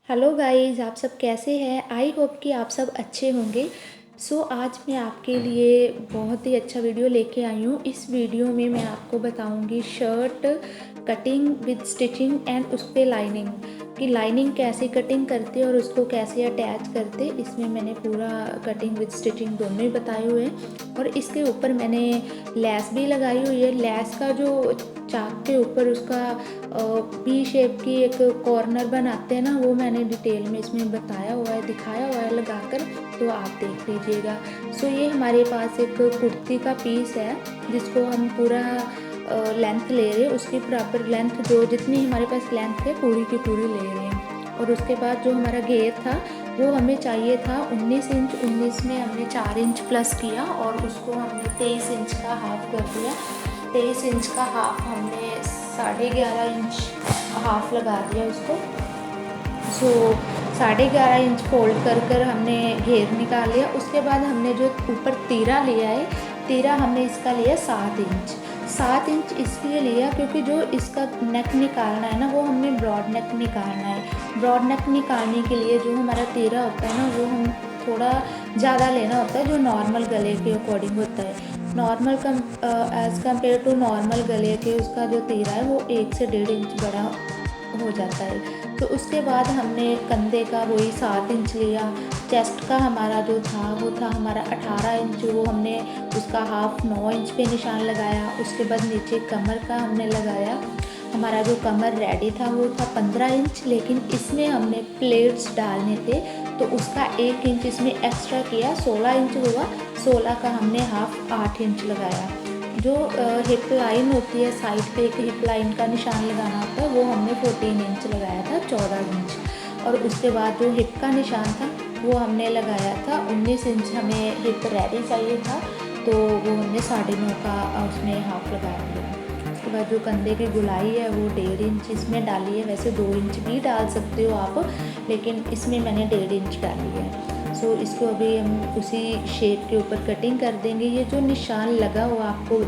Hello guys, आप सब कैसे हैं? आई होप कि आप सब अच्छे होंगे। आज मैं आपके लिए बहुत ही अच्छा वीडियो लेके आई हूँ। इस वीडियो में मैं आपको बताऊँगी shirt cutting with stitching and उस पे लाइनिंग, कि लाइनिंग कैसे कटिंग करते और उसको कैसे अटैच करते। इसमें मैंने पूरा कटिंग विद स्टिचिंग दोनों ही बताए हुए हैं और इसके ऊपर मैंने लेस भी लगाई हुई है। लेस का जो चाक के ऊपर उसका पी शेप की एक कॉर्नर बनाते हैं ना, वो मैंने डिटेल में इसमें बताया हुआ है, दिखाया हुआ है लगाकर, तो आप देख लीजिएगा। ये हमारे पास एक कुर्ती का पीस है जिसको हम पूरा लेंथ ले रहे हैं, उसकी प्रॉपर लेंथ जो जितनी हमारे पास लेंथ है पूरी की पूरी ले रहे हैं। और उसके बाद जो हमारा घेर था वो हमें चाहिए था 19 इंच। 19 में हमने 4 इंच प्लस किया और उसको हमने 23 इंच का हाफ कर दिया। 23 इंच का हाफ हमने 11.5 इंच हाफ लगा दिया उसको। 11.5 इंच फोल्ड कर हमने घेर निकाल लिया। उसके बाद हमने जो ऊपर तीरा लिया है, तीरा हमने इसका लिया 7 इंच। 7 इंच इसलिए लिया क्योंकि जो इसका नेक निकालना है ना, वो हमने ब्रॉड नेक निकालना है। ब्रॉड नेक निकालने के लिए जो हमारा तीरा होता है ना, वो हम थोड़ा ज़्यादा लेना होता है जो नॉर्मल गले के अकॉर्डिंग होता है। Normal as compare to normal गले के उसका जो तीरा है वो 1 से 1.5 इंच बड़ा हो जाता है। तो उसके बाद हमने कंधे का वही 7 इंच लिया। चेस्ट का हमारा जो था वो था हमारा 18 इंच, वो हमने उसका हाफ 9 इंच पे निशान लगाया। उसके बाद नीचे कमर का हमने लगाया। हमारा जो कमर रेडी था वो था 15 इंच, लेकिन इसमें हमने प्लेट्स डालने थे तो उसका 1 इंच इसमें एक्स्ट्रा किया, 16 इंच हुआ। 16 का हमने हाफ 8 इंच लगाया। जो हिप लाइन होती है, साइड पे एक हिप लाइन का निशान लगाना होता है, वो हमने 14 इंच लगाया था, 14 इंच। और उसके बाद जो हिप का निशान था वो हमने लगाया था 19 इंच। हमें हिप रेडी चाहिए था तो वो हमने 9.5 का उसमें हाफ लगा दिया। उसके बाद जो कंधे की गुलाई है वो 1.5 इंच इसमें डाली है। वैसे 2 इंच भी डाल सकते हो आप, लेकिन इसमें मैंने 1.5 इंच डाली है। इसको अभी हम उसी शेप के ऊपर कटिंग कर देंगे। ये जो निशान लगा हुआ आपको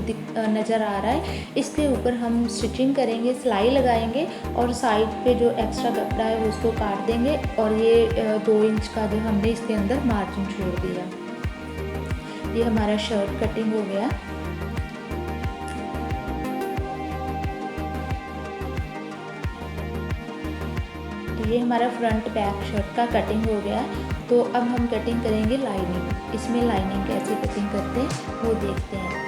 नज़र आ रहा है, इसके ऊपर हम स्टिचिंग करेंगे, सिलाई लगाएंगे और साइड पे जो एक्स्ट्रा कपड़ा है उसको काट देंगे। और ये 2 इंच का जो हमने इसके अंदर मार्जिन छोड़ दिया। ये हमारा शर्ट कटिंग हो गया। तो ये हमारा फ्रंट बैक शर्ट का कटिंग हो गया। तो अब हम कटिंग करेंगे लाइनिंग। इसमें लाइनिंग कैसे कटिंग करते हैं वो देखते हैं।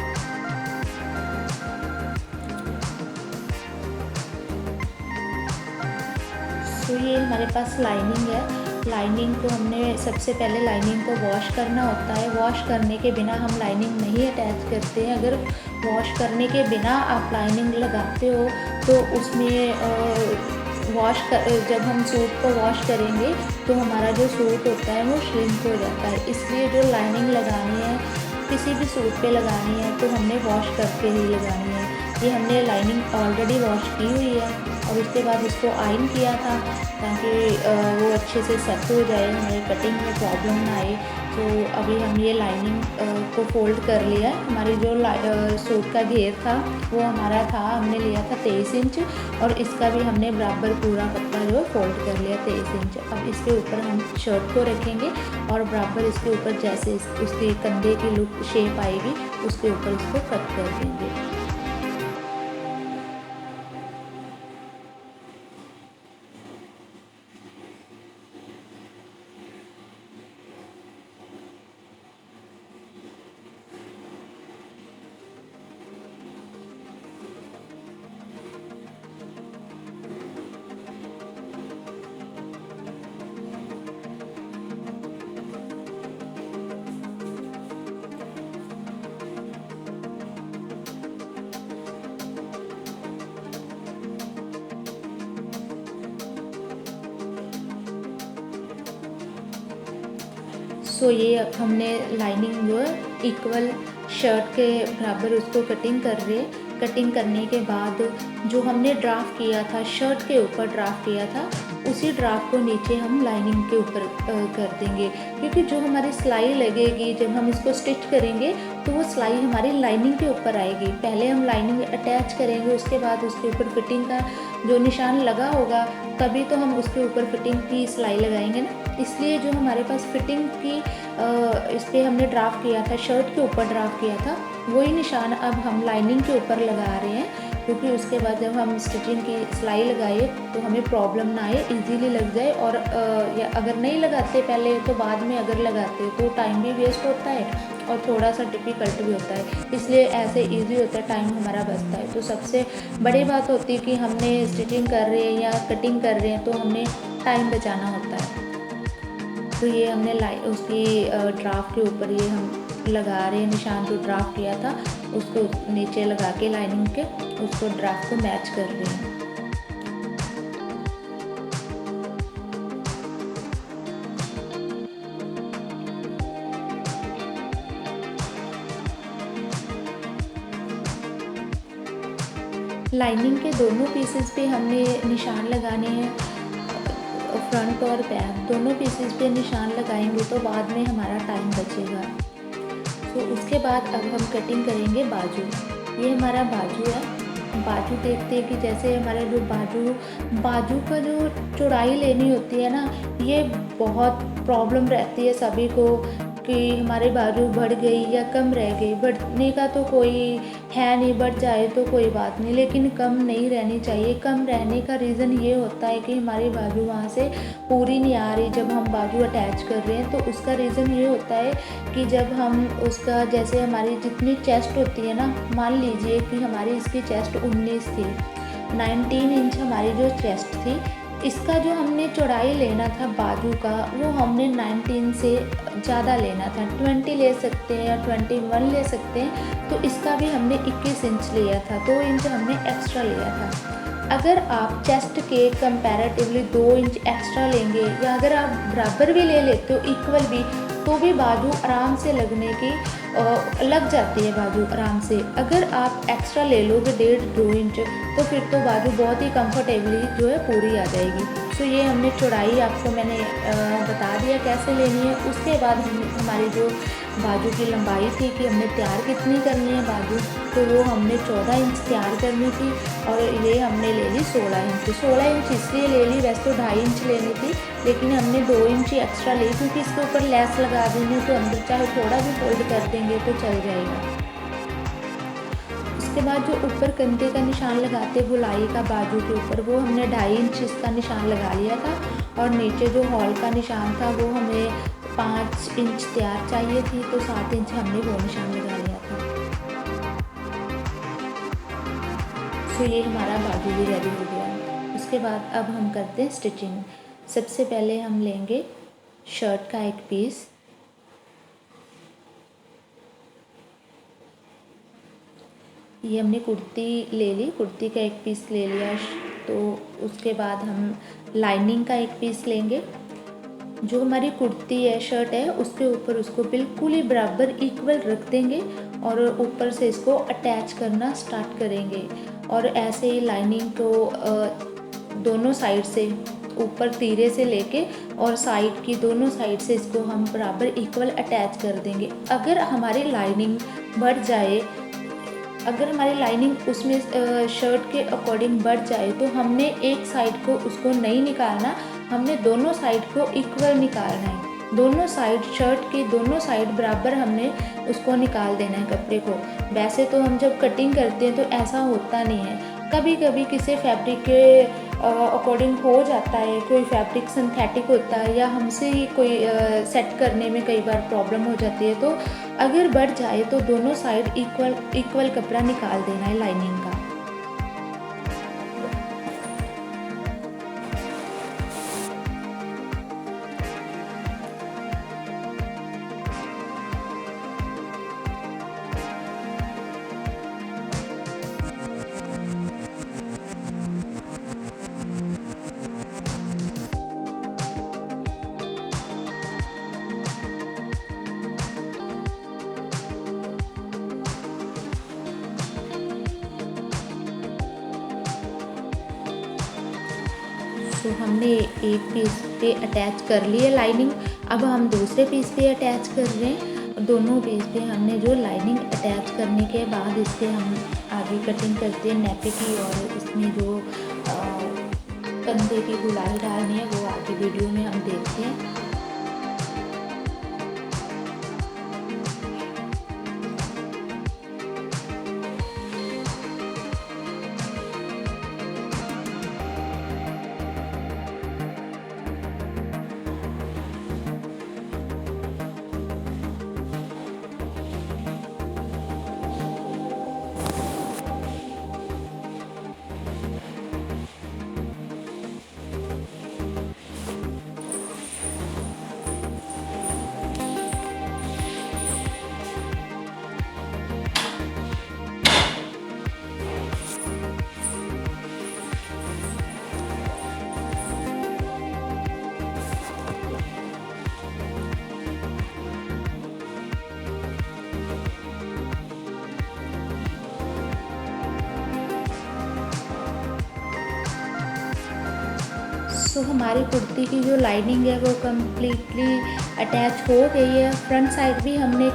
ये हमारे पास लाइनिंग है। लाइनिंग को हमने सबसे पहले लाइनिंग को वॉश करना होता है। वॉश करने के बिना हम लाइनिंग नहीं अटैच करते हैं। अगर वॉश करने के बिना आप लाइनिंग लगाते हो तो उसमें जब हम सूट को वॉश करेंगे तो हमारा जो सूट होता है वो श्रिंक हो जाता है। इसलिए जो लाइनिंग लगानी है, किसी भी सूट पे लगानी है तो हमने वॉश करके ही लगानी है। ये हमने लाइनिंग ऑलरेडी वॉश की हुई है और उसके बाद इसको आयरन किया था ताकि वो अच्छे से सेट हो जाए, हमारी कटिंग में प्रॉब्लम ना आए। तो अभी हम ये लाइनिंग को फोल्ड कर लिया है। हमारी जो सूट का घेर था वो हमारा था, हमने लिया था 23 इंच और इसका भी हमने बराबर पूरा कपड़ा जो है फोल्ड कर लिया 23 इंच। अब इसके ऊपर हम शर्ट को रखेंगे और बराबर इसके ऊपर जैसे उसकी कंधे की लुक शेप आएगी उसके ऊपर इसको कट कर देंगे। ये अब हमने लाइनिंग जो है इक्वल शर्ट के बराबर उसको कटिंग कर रहे हैं। कटिंग करने के बाद जो हमने ड्राफ्ट किया था, शर्ट के ऊपर ड्राफ्ट किया था, उसी ड्राफ्ट को नीचे हम लाइनिंग के ऊपर कर देंगे। क्योंकि जो हमारी सिलाई लगेगी जब हम इसको स्टिच करेंगे तो वो सिलाई हमारी लाइनिंग के ऊपर आएगी। पहले हम लाइनिंग अटैच करेंगे, उसके बाद उसके ऊपर फिटिंग का जो निशान लगा होगा तभी तो हम उसके ऊपर फिटिंग की सिलाई लगाएंगे ना। इसलिए जो हमारे पास फिटिंग की इस पर हमने ड्राफ्ट किया था, शर्ट के ऊपर ड्राफ्ट किया था, वही निशान अब हम लाइनिंग के ऊपर लगा रहे हैं, क्योंकि उसके बाद जब हम स्टिचिंग की सिलाई लगाए तो हमें प्रॉब्लम ना आए, इजीली लग जाए। और या अगर नहीं लगाते पहले तो बाद में अगर लगाते तो टाइम भी वेस्ट होता है और थोड़ा सा डिफ़िकल्ट भी होता है, इसलिए ऐसे इजी होता है, टाइम हमारा बचता है। तो सबसे बड़ी बात होती है कि हमने स्टिचिंग कर रहे हैं या कटिंग कर रहे हैं तो हमने टाइम बचाना होता है। तो ये हमने उसकी ड्राफ्ट के ऊपर ये हम लगा रहे हैं, निशान जो ड्राफ्ट किया था उसको नीचे लगा के लाइनिंग के उसको ड्राफ्ट को मैच कर रहे हैं। लाइनिंग के दोनों पीसेस पे हमने निशान लगाने हैं, फ्रंट और बैक दोनों पीसेस पे निशान लगाएंगे तो बाद में हमारा टाइम बचेगा। तो उसके बाद अब हम कटिंग करेंगे बाजू। ये हमारा बाजू है। बाजू देखते हैं कि जैसे हमारे जो बाजू का जो चौड़ाई लेनी होती है ना, ये बहुत प्रॉब्लम रहती है सभी को कि हमारे बाजू बढ़ गई या कम रह गई। बढ़ने का तो कोई है नहीं, बढ़ जाए तो कोई बात नहीं, लेकिन कम नहीं रहनी चाहिए। कम रहने का रीज़न ये होता है कि हमारी बाजू वहाँ से पूरी नहीं आ रही जब हम बाजू अटैच कर रहे हैं। तो उसका रीज़न ये होता है कि जब हम उसका जैसे हमारी जितनी चेस्ट होती है ना, मान लीजिए कि हमारी इसकी चेस्ट 19 थी, 19 इंच हमारी जो चेस्ट थी, इसका जो हमने चौड़ाई लेना था बाजू का वो हमने 19 से ज़्यादा लेना था। 20 ले सकते हैं या 21 ले सकते हैं। तो इसका भी हमने 21 इंच लिया था, 2 इंच हमने एक्स्ट्रा लिया था। अगर आप चेस्ट के कंपैरेटिवली 2 इंच एक्स्ट्रा लेंगे या अगर आप बराबर भी ले लेते हो, इक्वल भी, तो भी बाजू आराम से लगने की लग जाती है बाजू आराम से। अगर आप एक्स्ट्रा ले लोगे 1.5-2 इंच तो फिर तो बाजू बहुत ही कंफर्टेबली जो है पूरी आ जाएगी। तो ये हमने चौड़ाई आपको मैंने बता दिया कैसे लेनी है। उसके बाद हमारी जो बाजू की लंबाई थी कि हमने तैयार कितनी करनी है बाजू, तो वो हमने 14 इंच तैयार करनी थी और ये हमने ले ली 16 इंच। 16 इंच इसलिए ले ली, वैसे तो 2.5 इंच लेनी थी, लेकिन हमने 2 इंच ही एक्स्ट्रा ली क्योंकि इसके ऊपर लेस लगा देंगे तो अंदर चाहे थोड़ा भी फोल्ड कर देंगे तो चल जाएगा। उसके बाद जो ऊपर कंधे का निशान लगाते गोलाई का बाजू के ऊपर, वो हमने 2.5 इंच इसका निशान लगा लिया था। और नीचे जो हॉल का निशान था वो हमें 5 इंच तैयार चाहिए थी, तो 7 इंच हमने वो निशान लगा लिया था। तो ये हमारा बाजू भी रेडी हो गया। उसके बाद अब हम करते हैं स्टिचिंग। सबसे पहले हम लेंगे शर्ट का एक पीस, ये हमने कुर्ती ले ली, कुर्ती का एक पीस ले लिया। तो उसके बाद हम लाइनिंग का एक पीस लेंगे। जो हमारी कुर्ती है, शर्ट है, उसके ऊपर उसको बिल्कुल ही बराबर इक्वल रख देंगे और ऊपर से इसको अटैच करना स्टार्ट करेंगे। और ऐसे ही लाइनिंग को दोनों साइड से ऊपर तीरे से लेके और साइड की दोनों साइड से इसको हम बराबर इक्वल अटैच कर देंगे। अगर हमारी लाइनिंग बढ़ जाए, अगर हमारी लाइनिंग उसमें शर्ट के अकॉर्डिंग बढ़ जाए तो हमने एक साइड को उसको नहीं निकालना, हमने दोनों साइड को इक्वल निकालना है। दोनों साइड, शर्ट के दोनों साइड बराबर हमने उसको निकाल देना है कपड़े को। वैसे तो हम जब कटिंग करते हैं तो ऐसा होता नहीं है, कभी कभी किसी फैब्रिक के अकॉर्डिंग हो जाता है, कोई फैब्रिक सिंथेटिक होता है या हमसे ही कोई सेट करने में कई बार प्रॉब्लम हो जाती है। तो अगर बढ़ जाए तो दोनों साइड इक्वल कपड़ा निकाल देना है लाइनिंग का। तो हमने एक पीस पे अटैच कर लिए लाइनिंग, अब हम दूसरे पीस पे अटैच कर रहे हैं। दोनों पीस पे हमने जो लाइनिंग अटैच करने के बाद इससे हम आगे कटिंग करते हैं नेक की। और इसमें जो कंधे की गुलाई डालनी है वो आगे वीडियो में हम देखते हैं। सो हमारी कुर्ती की जो लाइनिंग है वो कम्प्लीटली अटैच हो गई है। फ्रंट साइड भी हमने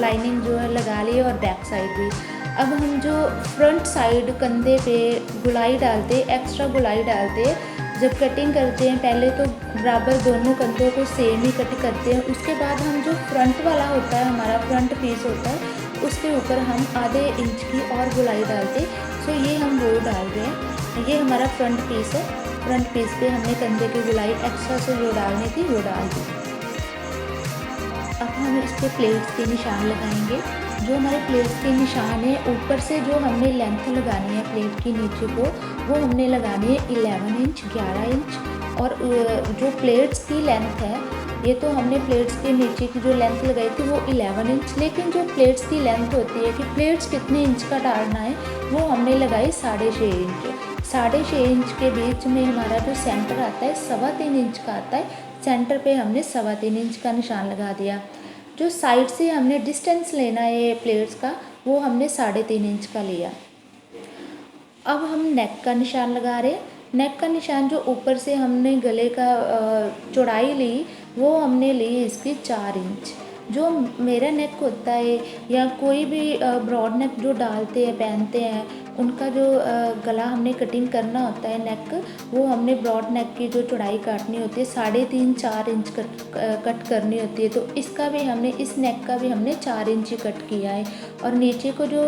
लाइनिंग जो है लगा ली है और बैक साइड भी। अब हम जो फ्रंट साइड कंधे पे गुलाई डालते, एक्स्ट्रा गुलाई डालते, जब कटिंग करते हैं पहले तो बराबर दोनों कंधों को सेम ही कट करते हैं। उसके बाद हम जो फ्रंट वाला होता है, हमारा फ्रंट पीस होता है, उसके ऊपर हम आधे इंच की और गुलाई डालते। सो ये हम वो डाल रहे हैं, ये हमारा फ्रंट पीस है। फ्रंट पीस पे हमने कंधे की गुलाई एक्स्ट्रा से जो डालनी थी वो डाल दी। अब हम इस पर प्लेट्स के निशान लगाएंगे। जो हमारे प्लेट्स के निशान है, ऊपर से जो हमने लेंथ लगानी है प्लेट की नीचे को, वो हमने लगानी है 11 इंच, 11 इंच। और जो प्लेट्स की लेंथ है, ये तो हमने प्लेट्स के नीचे की जो लेंथ लगाई थी वो 11 इंच, लेकिन जो प्लेट्स की लेंथ होती है कि प्लेट्स कितने इंच का डालना है, वो हमने लगाई 6.5 इंच। 6.5 इंच के बीच में हमारा जो सेंटर आता है 3.25 इंच का आता है। सेंटर पे हमने 3.25 इंच का निशान लगा दिया। जो साइड से हमने डिस्टेंस लेना है प्लेट्स का, वो हमने 3.5 इंच का लिया। अब हम नेक का निशान लगा रहे हैं। नेक का निशान जो ऊपर से हमने गले का चौड़ाई ली, वो हमने ली इसकी 4 इंच। जो मेरा नेक होता है या कोई भी ब्रॉड नेक जो डालते हैं पहनते हैं, उनका जो गला हमने कटिंग करना होता है नेक, वो हमने ब्रॉड नेक की जो चौड़ाई काटनी होती है 3.5-4 इंच कट करनी होती है। तो इसका भी हमने, इस नेक का भी हमने 4 इंच ही कट किया है। और नीचे को जो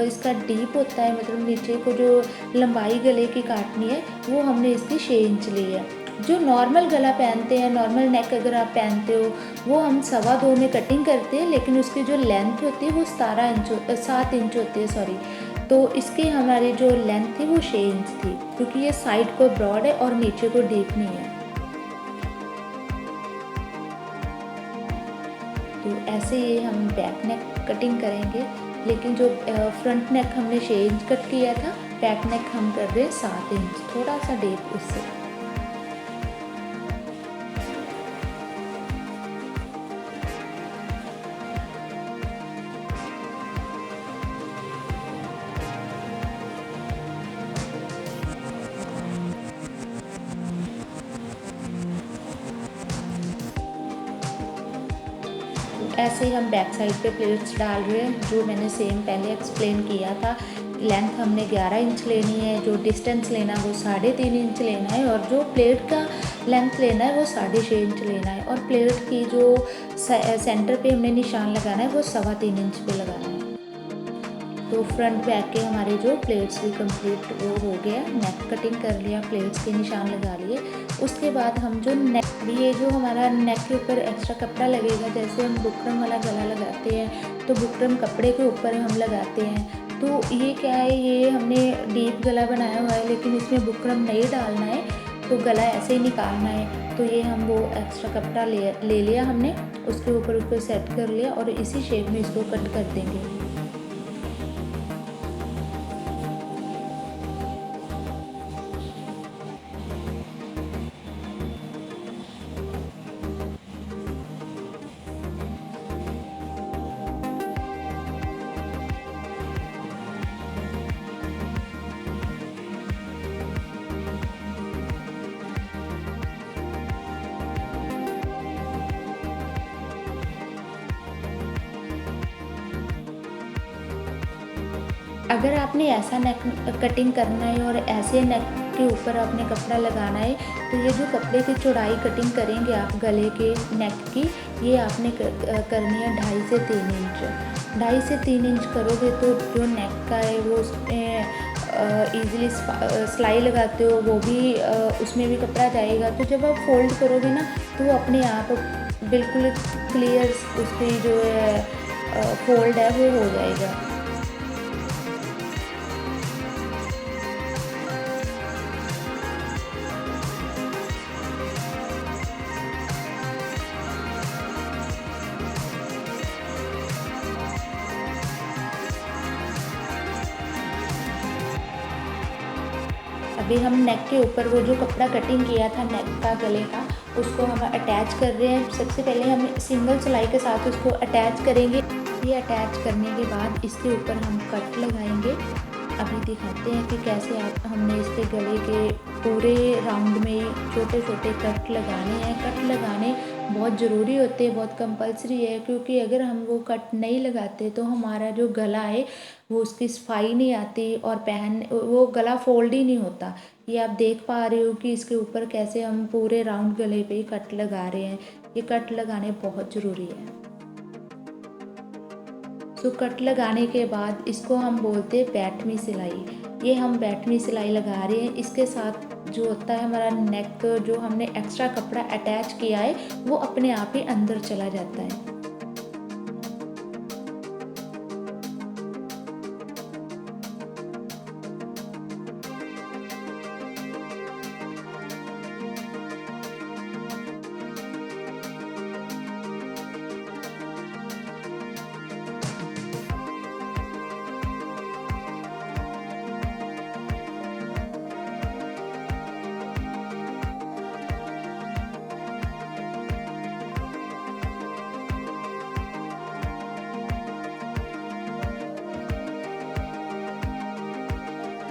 इसका डीप होता है, मतलब नीचे को जो लंबाई गले की काटनी है, वो हमने इसकी 6 इंच ली है। जो नॉर्मल गला पहनते हैं, नॉर्मल नेक अगर आप पहनते हो, वो हम 2.25 में कटिंग करते हैं, लेकिन उसकी जो लेंथ होती है वो 7 इंच होती है, सॉरी। तो इसकी हमारी जो लेंथ थी वो 6 इंच थी, क्योंकि ये साइड को ब्रॉड है और नीचे को डीप नहीं है। तो ऐसे ही हम बैक नेक कटिंग करेंगे, लेकिन जो फ्रंट नेक हमने 6 इंच कट किया था, बैक नेक हम कर रहे हैं 7 इंच, थोड़ा सा डीप उससे। ऐसे ही हम बैक साइड पे प्लेट्स डाल रहे हैं, जो मैंने सेम पहले एक्सप्लेन किया था। लेंथ हमने 11 इंच लेनी है, जो डिस्टेंस लेना है वो 3.5 इंच लेना है, और जो प्लेट का लेंथ लेना है वो 6.5 इंच लेना है। और प्लेट की जो सेंटर पे हमने निशान लगाना है वो 3.25 इंच पे लगाना है। तो फ्रंट बैक के हमारे जो प्लेट्स भी कंप्लीट वो हो गया। नेक कटिंग कर लिया, प्लेट्स के निशान लगा लिए। उसके बाद हम जो नेक, ये जो हमारा नेक के ऊपर एक्स्ट्रा कपड़ा लगेगा, जैसे हम बुकरम वाला गला लगाते हैं तो बुकरम कपड़े के ऊपर हम लगाते हैं। तो ये क्या है, ये हमने डीप गला बनाया हुआ है, लेकिन इसमें बुकरम नहीं डालना है, तो गला ऐसे ही निकालना है। तो ये हम वो एक्स्ट्रा कपड़ा ले लिया हमने, उसके ऊपर उसको सेट कर लिया और इसी शेप में इसको कट कर देंगे। अगर आपने ऐसा नेक कटिंग करना है और ऐसे नेक के ऊपर आपने कपड़ा लगाना है। तो ये जो कपड़े की चौड़ाई कटिंग करेंगे आप गले के नेक की, ये आपने करनी है 2.5 से 3 इंच। 2.5 से 3 इंच करोगे तो जो नेक का है वो उसमें ईज़िली सिलाई लगाते हो वो भी उसमें भी कपड़ा जाएगा। तो जब आप फोल्ड करोगे ना तो वो अपने आप बिल्कुल क्लियर उसकी जो है फोल्ड है वो हो जाएगा। अभी हम नेक के ऊपर वो जो कपड़ा कटिंग किया था नेक का गले का, उसको हम अटैच कर रहे हैं। सबसे पहले हम सिंगल सिलाई के साथ उसको अटैच करेंगे। ये अटैच करने के बाद इसके ऊपर हम कट लगाएंगे। अभी दिखाते हैं कि कैसे हमने इसके गले के पूरे राउंड में छोटे छोटे कट लगाने हैं। कट लगाने बहुत ज़रूरी होते हैं, बहुत कंपलसरी है, क्योंकि अगर हम वो कट नहीं लगाते तो हमारा जो गला है वो उसकी सफाई नहीं आती और वो गला फोल्ड ही नहीं होता। ये आप देख पा रहे हो कि इसके ऊपर कैसे हम पूरे राउंड गले पे कट लगा रहे हैं। ये कट लगाने बहुत ज़रूरी है। तो कट लगाने के बाद इसको हम बोलते हैं बैठवीं सिलाई। ये हम बैठवीं सिलाई लगा रहे हैं। इसके साथ जो होता है हमारा नेक, जो हमने एक्स्ट्रा कपड़ा अटैच किया है वो अपने आप ही अंदर चला जाता है।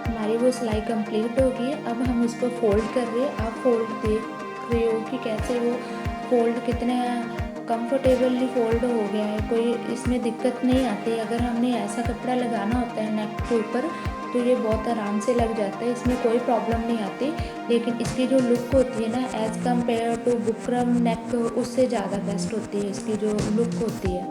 हमारी वो सिलाई कंप्लीट होगी। अब हम इसको फोल्ड कर रहे हैं। आप फोल्ड देख रहे हो कि कैसे वो फोल्ड कितने कंफर्टेबली फोल्ड हो गया है, कोई इसमें दिक्कत नहीं आती। अगर हमने ऐसा कपड़ा लगाना होता है नेक के ऊपर तो ये बहुत आराम से लग जाता है, इसमें कोई प्रॉब्लम नहीं आती। लेकिन इसकी जो लुक होती है ना एज़ कम्पेयर टू बुकरम नेक, उससे ज़्यादा बेस्ट होती है इसकी जो लुक होती है।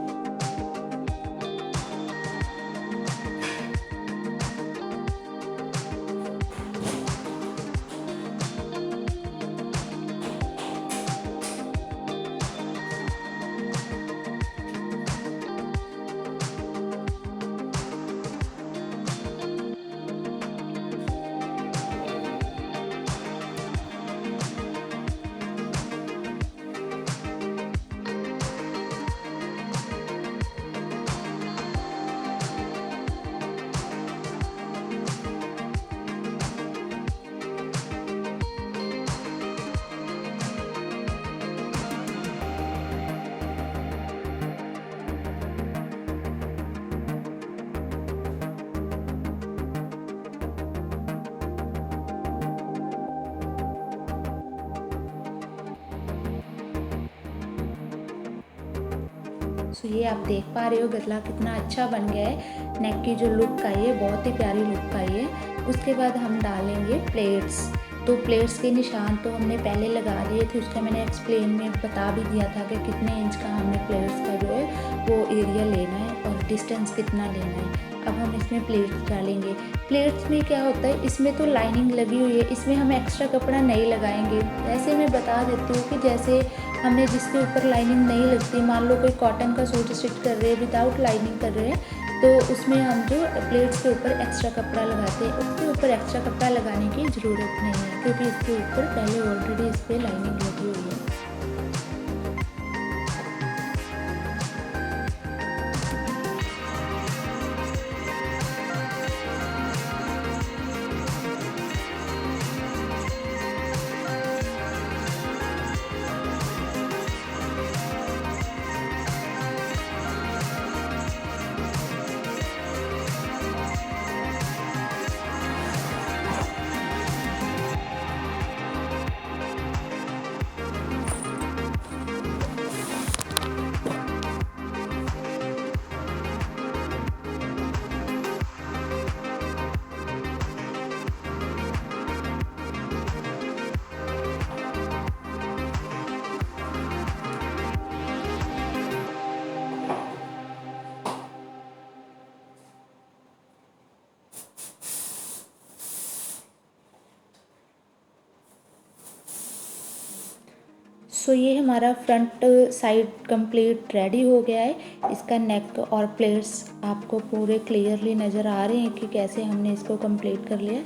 सो ये आप देख पा रहे हो गला कितना अच्छा बन गया है। नेक की जो लुक आई है बहुत ही प्यारी लुक आई है। उसके बाद हम डालेंगे प्लेट्स। तो प्लेट्स के निशान तो हमने पहले लगा दिए थे, उसका मैंने एक्सप्लेन में बता भी दिया था कि कितने इंच का हमने प्लेट्स का जो है वो एरिया लेना है और डिस्टेंस कितना लेना है। अब हम इसमें प्लेट्स डालेंगे। प्लेट्स में क्या होता है, इसमें तो लाइनिंग लगी हुई है, इसमें हम एक्स्ट्रा कपड़ा नहीं लगाएंगे। ऐसे मैं बता देती हूँ कि जैसे हमने जिसके ऊपर लाइनिंग नहीं लगती, मान लो कोई कॉटन का सूट स्टिच कर रहे हैं विदाउट लाइनिंग कर रहे हैं, तो उसमें हम जो प्लेट्स के ऊपर एक्स्ट्रा कपड़ा लगाते हैं, उसके ऊपर एक्स्ट्रा कपड़ा लगाने की ज़रूरत नहीं है, क्योंकि इसके ऊपर पहले ऑलरेडी इस पर लाइनिंग लगी हुई है। सो ये हमारा फ्रंट साइड कंप्लीट रेडी हो गया है। इसका नेक और प्लेट्स आपको पूरे क्लियरली नज़र आ रहे हैं कि कैसे हमने इसको कंप्लीट कर लिया।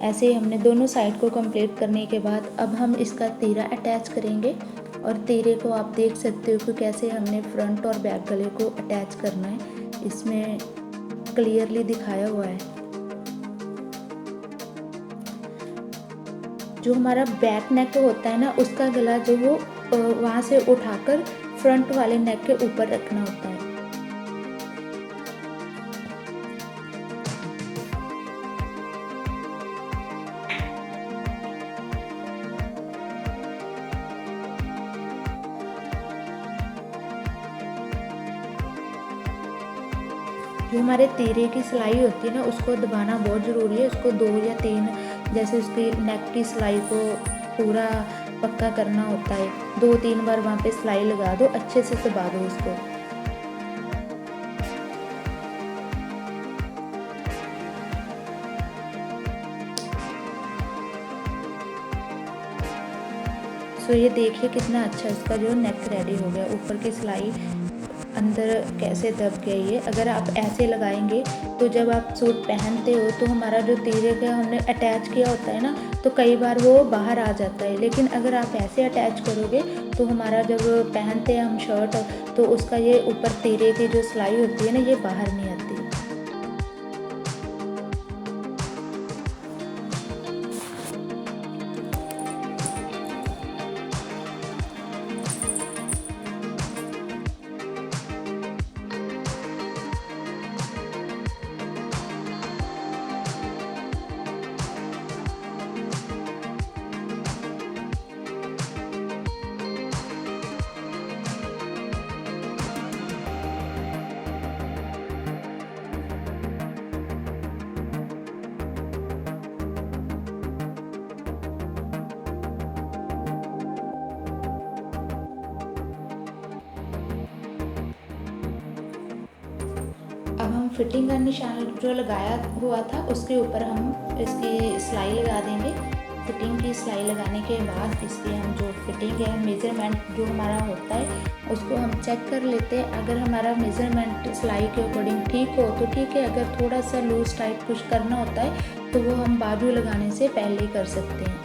ऐसे ही हमने दोनों साइड को कंप्लीट करने के बाद अब हम इसका तीरा अटैच करेंगे। और तीरे को आप देख सकते हो कि कैसे हमने फ्रंट और बैक गले को अटैच करना है, इसमें क्लियरली दिखाया हुआ है। जो हमारा बैक नेक होता है ना, उसका गला जो वो वहाँ से उठाकर फ्रंट वाले नेक के ऊपर रखना होता है। जो हमारे तीरे की सिलाई होती है ना, उसको दबाना बहुत ज़रूरी है। उसको 2 या 3 जैसे उसकी नेक की सिलाई को पूरा पक्का करना होता है। 2-3 बार वहाँ पे सिलाई लगा दो, अच्छे से दबा दो उसको। सो ये देखिए कितना अच्छा इसका जो नेक रेडी हो गया। ऊपर की सिलाई अंदर कैसे दब गई है। अगर आप ऐसे लगाएंगे तो जब आप सूट पहनते हो तो हमारा जो तीरे का हमने अटैच किया होता है ना, तो कई बार वो बाहर आ जाता है। लेकिन अगर आप ऐसे अटैच करोगे तो हमारा जब पहनते हैं हम शर्ट, तो उसका ये ऊपर तीरे की जो सिलाई होती है ना, ये बाहर नहीं आती। अब हम फिटिंग का निशान जो लगाया हुआ था उसके ऊपर हम इसकी सिलाई लगा देंगे। फिटिंग की सिलाई लगाने के बाद इसकी हम जो फिटिंग है, मेज़रमेंट जो हमारा होता है उसको हम चेक कर लेते हैं। अगर हमारा मेज़रमेंट सिलाई के अकॉर्डिंग ठीक हो तो ठीक है। अगर थोड़ा सा लूज़ टाइट कुछ करना होता है तो वो हम बाजू लगाने से पहले ही कर सकते हैं।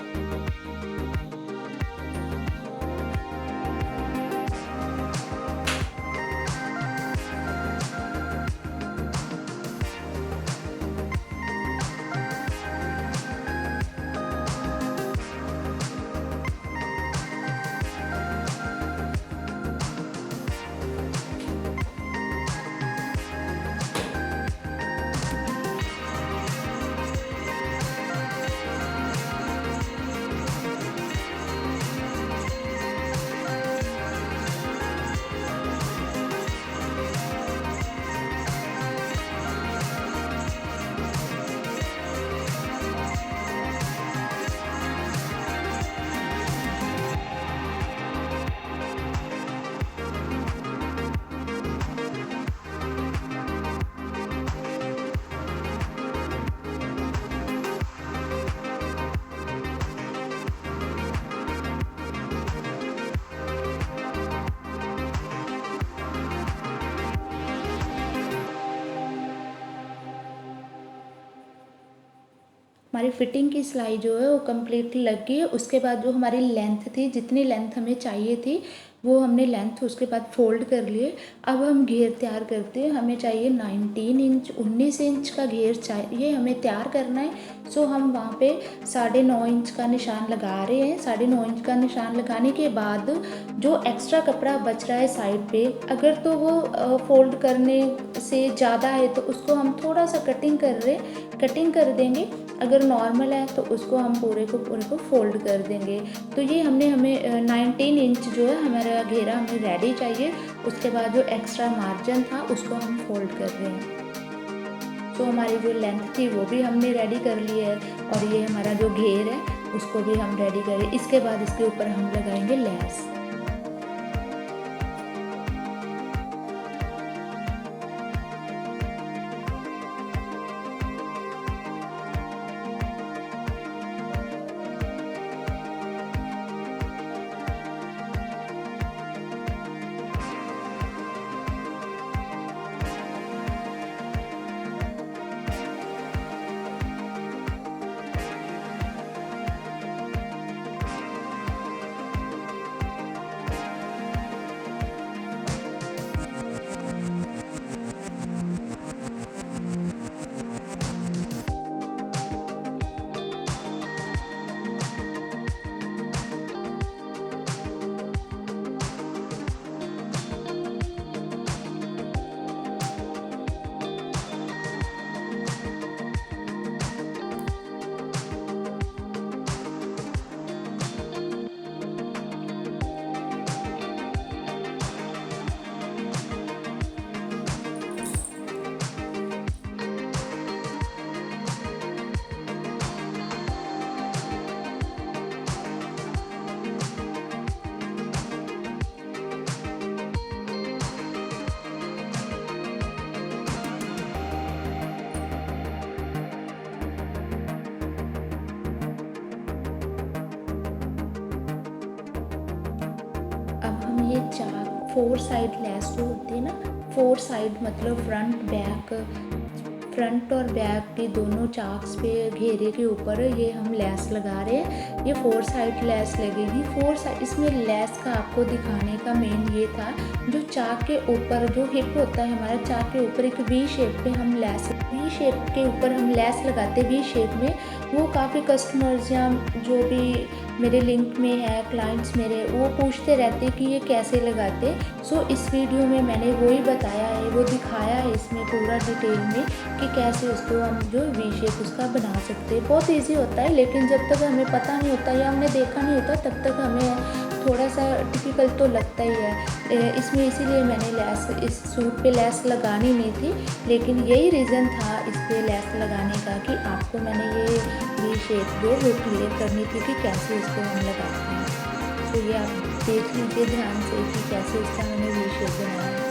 हमारी फिटिंग की सिलाई जो है वो कम्प्लीटली लग गई है। उसके बाद जो हमारी लेंथ थी, जितनी लेंथ हमें चाहिए थी वो हमने लेंथ उसके बाद फोल्ड कर लिए। अब हम घेर तैयार करते हैं। हमें चाहिए 19 इंच, 19 इंच का घेर चाहिए हमें तैयार करना है। सो हम वहाँ पे 9.5 इंच का निशान लगा रहे हैं। 9.5 इंच का निशान लगाने के बाद जो एक्स्ट्रा कपड़ा बच रहा है साइड पे, अगर तो वो फोल्ड करने से ज़्यादा है तो उसको हम थोड़ा सा कटिंग कर देंगे। अगर नॉर्मल है तो उसको हम पूरे को फोल्ड कर देंगे। तो ये हमें 19 इंच जो है हमारा घेरा हमें रेडी चाहिए। उसके बाद जो एक्स्ट्रा मार्जिन था उसको हम फोल्ड कर रहे हैं। तो हमारी जो लेंथ थी वो भी हमने रेडी कर ली है और ये हमारा जो घेर है उसको भी हम रेडी करें। इसके बाद इसके ऊपर हम लगाएंगे लेस। ये चाक 4 साइड लेस जो होती है ना, 4 साइड मतलब फ्रंट और बैक के दोनों चाक्स पे घेरे के ऊपर ये हम लेस लगा रहे हैं। ये 4 साइड लेस लगेगी। 4 साइड इसमें लेस का आपको दिखाने का मेन ये था, जो चाक के ऊपर जो हिप होता है हमारा, चाक के ऊपर एक वी शेप पे हम वी शेप के ऊपर हम लेस लगाते वी शेप में। वो काफ़ी कस्टमर्स या जो भी मेरे लिंक में है क्लाइंट्स मेरे, वो पूछते रहते कि ये कैसे लगाते। सो इस वीडियो में मैंने वही बताया है, वो दिखाया है इसमें पूरा डिटेल में कि कैसे उसको हम जो वी शेप उसका बना सकते हैं। बहुत इजी होता है, लेकिन जब तक हमें पता नहीं होता या हमने देखा नहीं होता तब तक हमें थोड़ा सा डिफ़िकल्ट तो लगता ही है। इसमें इसीलिए मैंने लेस इस सूट पे लेस लगानी नहीं थी, लेकिन यही रीज़न था इस पर लेस लगाने का कि आपको मैंने ये वी शेप जो वो क्लियर करनी थी कि कैसे इसको हम लगाते हैं। तो ये आप देख लीजिए ध्यान से कि कैसे इसका मैंने वी शेप बनाया है।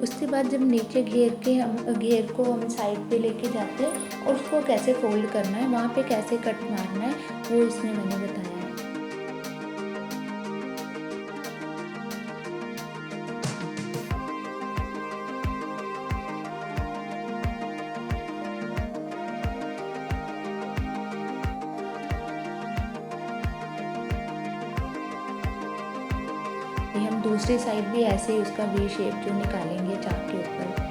उसके बाद जब नीचे घेर को हम साइड पे लेके जाते हैं और उसको कैसे फोल्ड करना है, वहाँ पे कैसे कट मारना है, वो इसमें मैंने बताया है। ये हम दूसरी साइड भी ऐसे ही उसका वी शेप जो निकालेंगे चाक के ऊपर।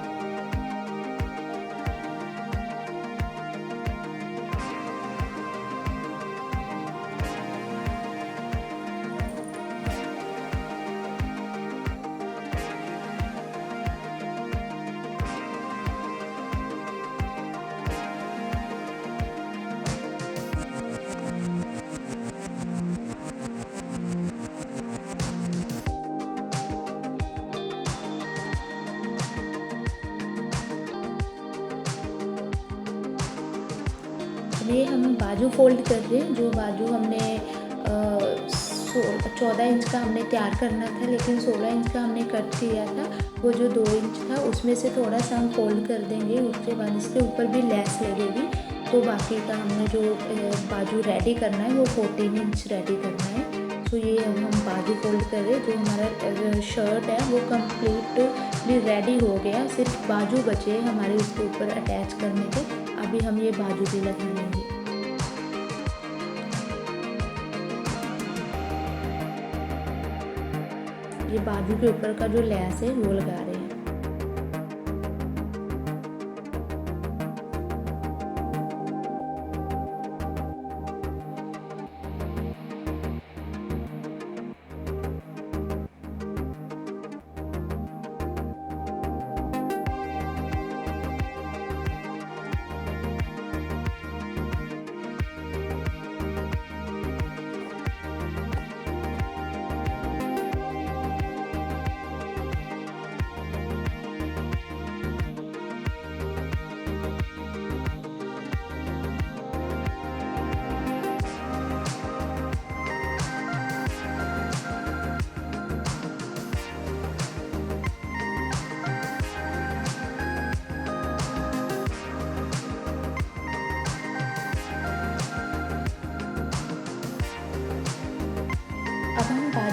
ये हम बाजू फोल्ड कर रहे हैं। जो बाजू हमने 14 इंच का हमने तैयार करना था, लेकिन 16 इंच का हमने कट किया था, वो जो 2 इंच था उसमें से थोड़ा सा हम फोल्ड कर देंगे। उसके बाद इसके ऊपर भी लेस लगेगी, तो बाकी का हमने जो बाजू रेडी करना है वो 14 इंच रेडी करना है। तो ये अब हम बाजू फोल्ड कर रहे हैं। जो हमारा शर्ट है वो कम्प्लीटली रेडी हो गया, सिर्फ बाजू बचे हमारे उसके ऊपर अटैच करने के। अभी हम ये बाजू भी लगा लेंगे। ये बाजू के ऊपर का जो लेस है वो लगा रहे हैं।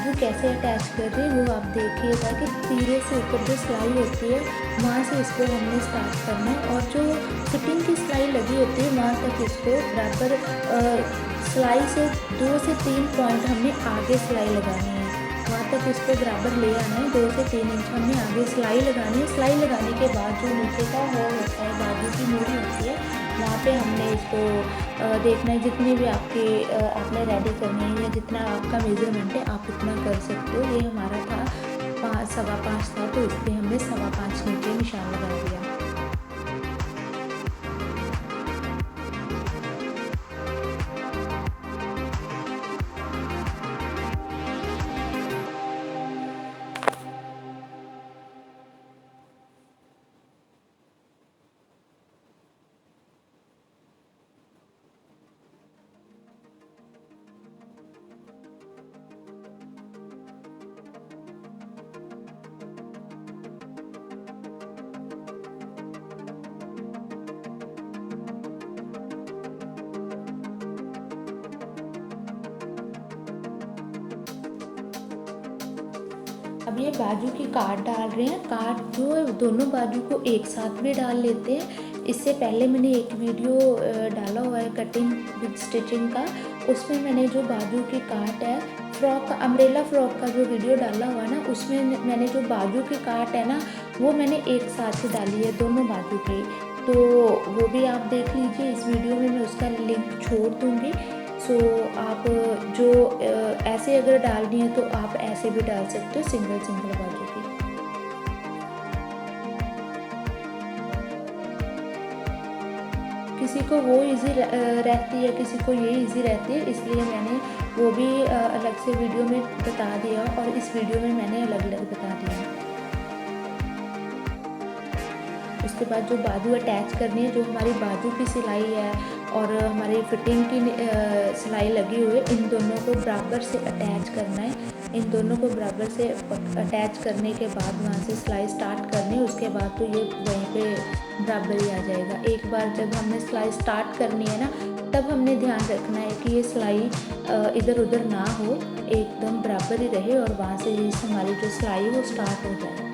बाजू कैसे अटैच कर रही है वो आप देखिएगा कि तीरे से ऊपर जो सिलाई होती है वहाँ से इसको हमने स्टार्ट करना है, और जो फिटिंग की सिलाई लगी होती है वहाँ तक इसको बराबर सिलाई से 2 से 3 पॉइंट हमने आगे सिलाई लगानी है, वहाँ तक इसको बराबर ले आना है। 2 से 3 इंच हमने आगे सिलाई लगानी है। सिलाई लगाने के बाद जो नीचे का होल होता है, बाजू की मूरी होती है, वहाँ पे हमने इसको देखना है। जितनी भी आपने रेडी करनी है या जितना आपका मेजरमेंट है आप उतना कर सकते हो। ये हमारा था 5.25 था, तो इस पर हमने 5.25 नीचे निशान लगा दिया। अब ये बाजू की काट डाल रहे हैं। काट जो है दोनों बाजू को एक साथ भी डाल लेते हैं। इससे पहले मैंने एक वीडियो डाला हुआ है कटिंग विद स्टिचिंग का, उसमें मैंने जो बाजू की काट है फ्रॉक का, अम्ब्रेला फ्रॉक का जो वीडियो डाला हुआ है ना, उसमें मैंने जो बाजू की काट है ना वो मैंने एक साथ ही डाली है दोनों बाजू की, तो वो भी आप देख लीजिए। इस वीडियो में मैं उसका लिंक छोड़ दूँगी। सो आप जो ऐसे अगर डालनी है तो आप ऐसे भी डाल सकते हो, सिंगल बाजू की। किसी को वो इजी रहती है, किसी को ये इजी रहती है, इसलिए मैंने वो भी अलग से वीडियो में बता दिया और इस वीडियो में मैंने अलग अलग बता दिया। उसके बाद जो बाजू अटैच करनी है, जो हमारी बाजू की सिलाई है और हमारी फिटिंग की सिलाई लगी हुई है, इन दोनों को बराबर से अटैच करना है। इन दोनों को बराबर से अटैच करने के बाद वहाँ से सिलाई स्टार्ट करनी है। उसके बाद तो ये वहीं पे बराबर ही आ जाएगा। एक बार जब हमने सिलाई स्टार्ट करनी है ना, तब हमने ध्यान रखना है कि ये सिलाई इधर उधर ना हो, एकदम बराबर ही रहे और वहाँ से हमारी जो सिलाई वो स्टार्ट हो जाए।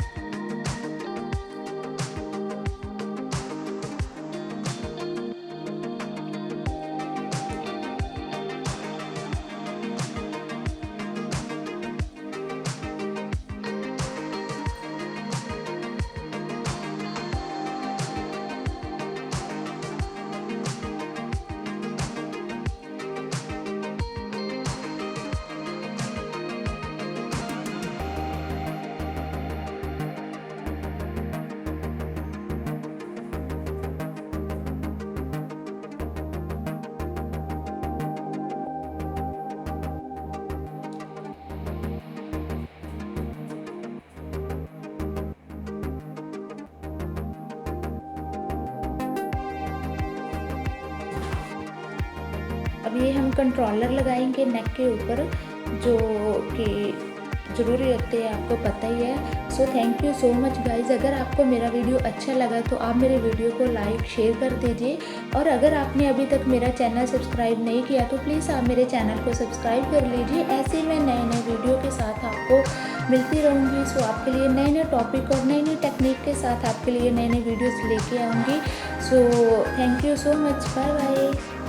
अब ये हम कंट्रोलर लगाएंगे नेक के ऊपर, जो कि ज़रूरी होते हैं, आपको पता ही है। सो thank you so much guys. अगर आपको मेरा वीडियो अच्छा लगा तो आप मेरे वीडियो को लाइक शेयर कर दीजिए, और अगर आपने अभी तक मेरा चैनल सब्सक्राइब नहीं किया तो प्लीज़ आप मेरे चैनल को सब्सक्राइब कर लीजिए। ऐसे मैं नए नए वीडियो के साथ आपको मिलती रहूँगी। सो आपके लिए नए नए टॉपिक और नई नई टेक्निक के साथ आपके लिए नए नए वीडियोज़ लेके आऊँगी। So thank you so much, bye bye.